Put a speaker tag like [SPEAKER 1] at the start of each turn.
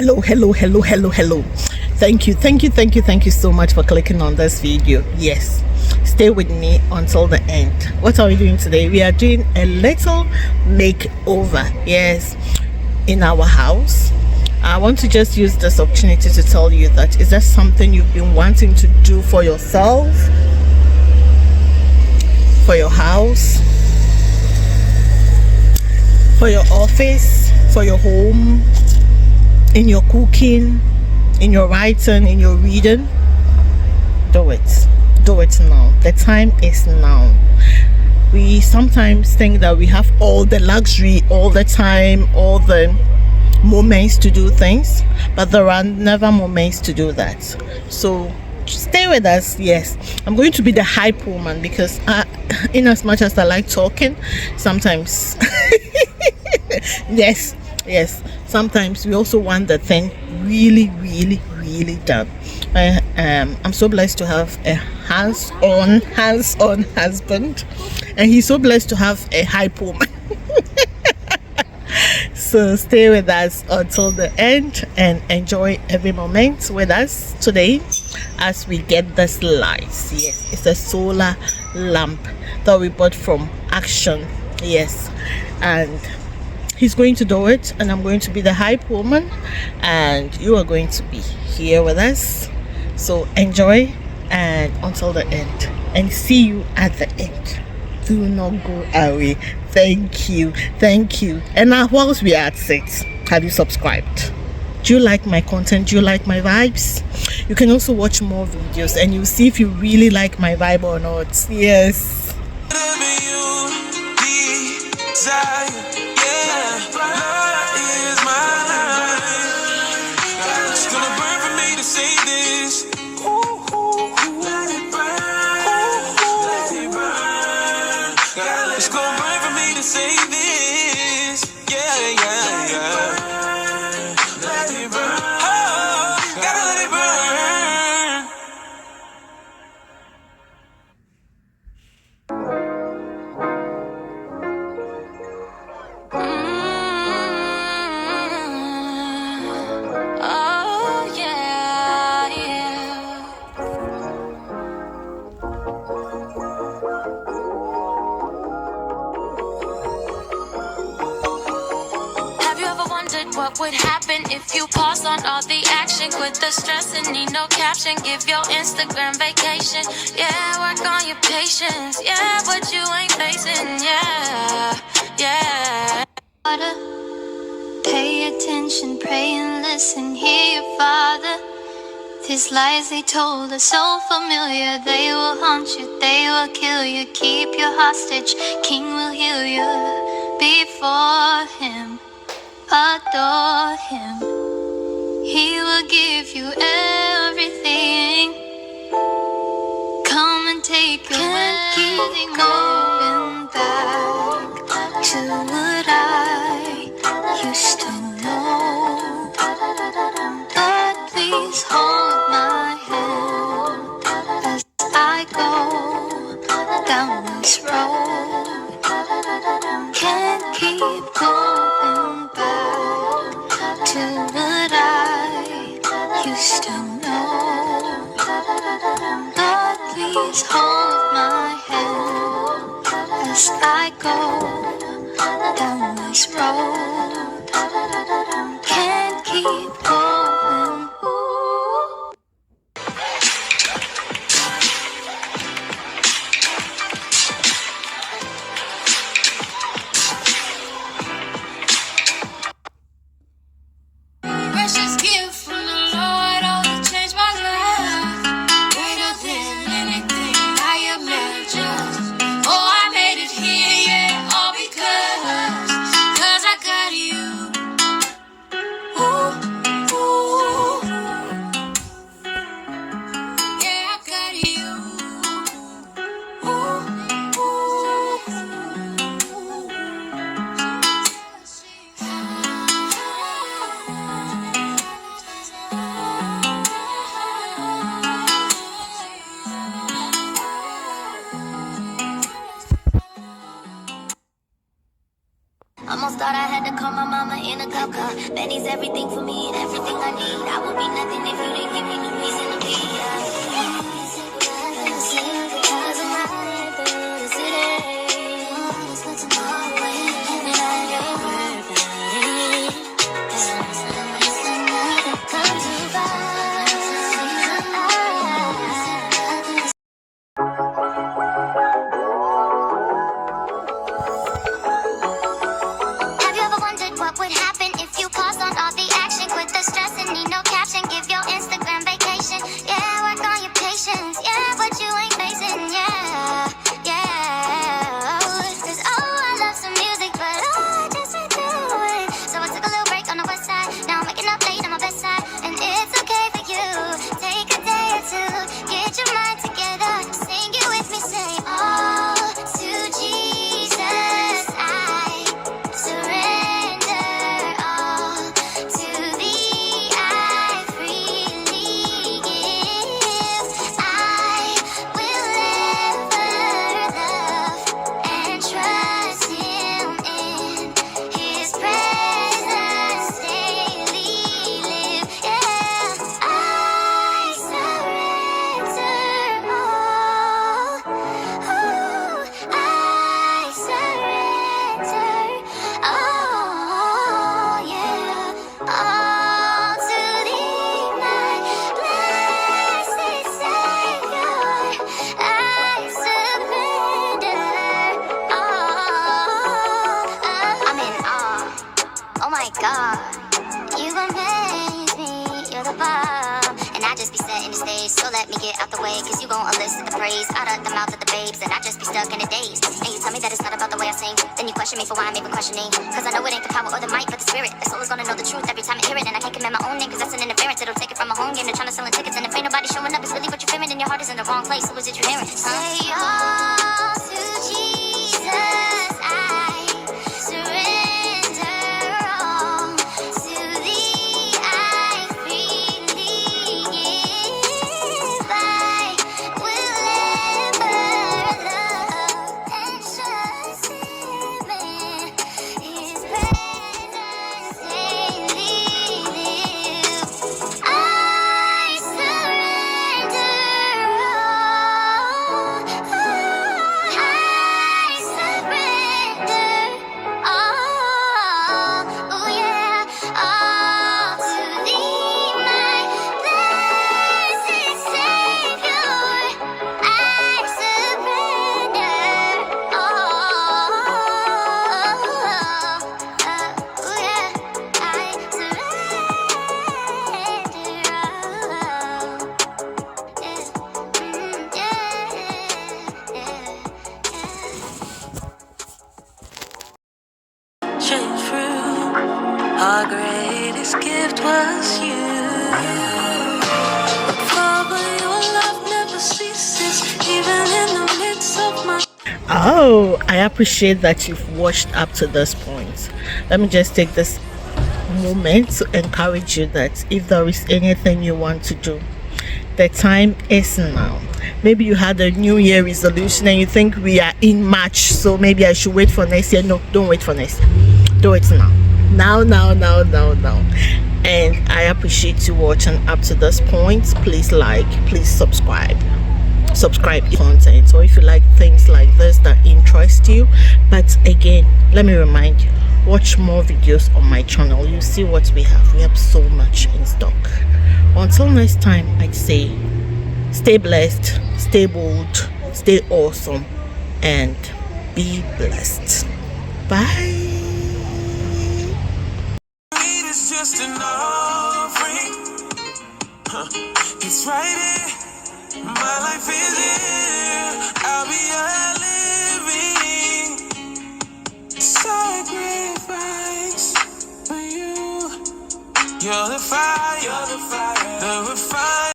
[SPEAKER 1] Hello. Thank you so much for clicking on this video. Yes, stay with me until the end. What are we doing today? We are doing a little makeover, yes, in our house. I want to just use this opportunity to tell you that, is there something you've been wanting to do for yourself, for your house, for your office, for your home, in your cooking, in your writing, in your reading? Do it now. The time is now. We sometimes think that we have all the luxury, all the time, all the moments to do things, but there are never moments to do that. So stay with us. Yes, I'm going to be the hype woman, because in as much as I like talking, sometimes yes, sometimes we also want the thing really done. I'm so blessed to have a hands-on husband, and he's so blessed to have a hype woman. So stay with us until the end and enjoy every moment with us today as we get this lights. Yes, it's a solar lamp that we bought from Action. Yes, and he's going to do it, and I'm going to be the hype woman, and you are going to be here with us. So enjoy, and until the end, and see you at the end. Do not go away. Thank you. And now, whilst we are at it, have you subscribed? Do you like my content? Do you like my vibes? You can also watch more videos, and you'll see if you really like my vibe or not. Yes.
[SPEAKER 2] What would happen if you pause on all the action? Quit the stress and need no caption. Give your Instagram vacation. Yeah, work on your patience. Yeah, but you ain't facing. Yeah. Pay attention, pray and listen. Hear your father. These lies they told are so familiar. They will haunt you, they will kill you. Keep you hostage, King will heal you. Before him, adore him. He will give you everything. Come and take your Can't keep going back to what I used to know. But please hold my hand as I go down this road. Can't keep going back to what I used to know. Lord, please hold my hand as I go down this road. Can't keep going. Precious gift from the Lord, oh, it changed my life. Greater than anything I imagined. Oh, I made it here, yeah, all because I got you. Ooh, ooh. Yeah, I got you. Ooh, Almost thought I had to call my mama in a cop car. Benny's everything for me and everything I just be setting the stage. So let me get out the way, cause you gon' elicit the praise out of the mouth of the babes, and I just be stuck in the days. And you tell me that it's not about the way I sing, then you question me for why I'm even questioning. Cause I know it ain't the power or the might, but the spirit. The soul is gonna know the truth every time I hear it, and I can't command my own name, cause that's an interference. It'll take it from a home game. They're trying to sell tickets, and if ain't nobody showing up, it's really what you're fearing, and your heart is in the wrong place. Who is it you're hearing? Say all to Jesus, I surrender all. To thee I freely give. I will ever love and trust Him in His presence daily live. I surrender all. I surrender all. Oh yeah, all to Thee, my blessed Savior. I surrender all. Oh yeah, I surrender all.
[SPEAKER 3] Change through. Our greatest gift was you. Father, your love never ceases, even in the midst of my.
[SPEAKER 1] Oh, I appreciate that you've watched up to this point. Let me just take this moment to encourage you that if there is anything you want to do, the time is now. Maybe you had a new year resolution and you think we are in March, so maybe I should wait for next year. No, don't wait for next year. Do it now. Now. And I appreciate you watching up to this point. Please like, please subscribe content, or if you like things like this that interest you. But again, let me remind you, watch more videos on my channel. You see what we have so much in stock. Until next time, I'd say stay blessed, stay bold, stay awesome, and be blessed. Bye.
[SPEAKER 3] It's just an offering. It's right here. My life is here. I'll be a living sacrifice for you. You're the fire, the refiner.